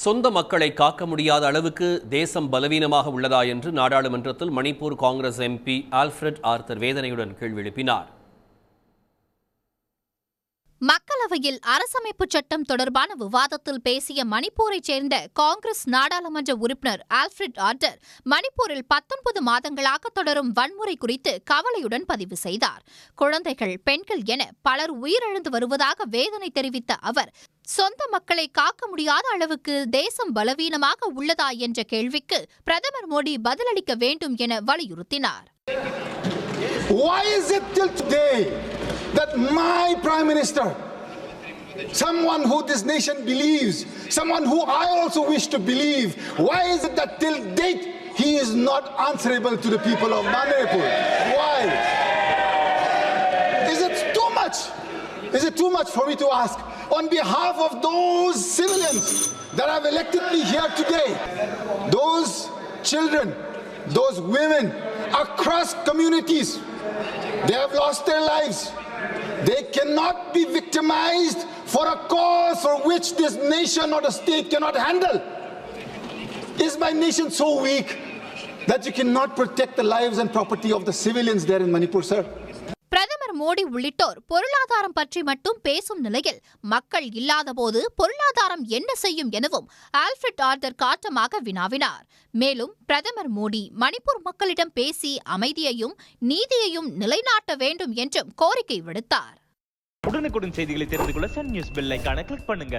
சொந்த மக்களை காக்க முடியாத அளவுக்கு தேசம் பலவீனமாக உள்ளதா என்று நாடாளுமன்றத்தில் மணிப்பூர் காங்கிரஸ் எம்பி ஆல்ஃபிரட் ஆர்த்தர் வேதனையுடன் கேள்வி எழுப்பினார். மக்களவையில் அரசமைப்பு சட்டம் தொடர்பான விவாதத்தில் பேசிய மணிப்பூரைச் சேர்ந்த காங்கிரஸ் நாடாளுமன்ற உறுப்பினர் ஆல்ஃபிரட் ஆர்த்தர் மணிப்பூரில் 19 மாதங்களாக தொடரும் வன்முறை குறித்து கவலையுடன் பதிவு செய்தார். குழந்தைகள், பெண்கள் என பலர் உயிரிழந்து வருவதாக வேதனை தெரிவித்த அவர், சொந்த மக்களை காக்க முடியாத அளவுக்கு தேசம் பலவீனமாக உள்ளதா என்ற கேள்விக்கு பிரதமர் மோடி பதிலளிக்க வேண்டும் என வலியுறுத்தினார். Why is it till today that my Prime Minister, someone who this nation believes, someone who I also wish to believe, why is it that till date he is not answerable to the people of Manipur? Why? Is it too much? Is it too much for me to ask on behalf of those civilians that have elected me here today, those children, those women across communities, they have lost their lives. They cannot be victimized for a cause for which this nation or the state cannot handle. Is my nation so weak that you cannot protect the lives and property of the civilians there in Manipur, sir? பிரதமர் மோடி உள்ளிட்டோர் பொருளாதாரம் பற்றி மட்டும் பேசும் நிலையில் மக்கள் இல்லாதபோது பொருளாதாரம் என்ன செய்யும் எனவும் ஆல்ஃபிரட் ஆர்த்தர் காட்டமாக வினாவினார். மேலும் பிரதமர் மோடி மணிப்பூர் மக்களிடம் பேசி அமைதியையும் நீதியையும் நிலைநாட்ட வேண்டும் என்றும் கோரிக்கை விடுத்தார். உடனுக்குடன் செய்திகளை தெரிந்து கொள்ள சன் நியூஸ் பெல் ஐகானை கிளிக் பண்ணுங்க.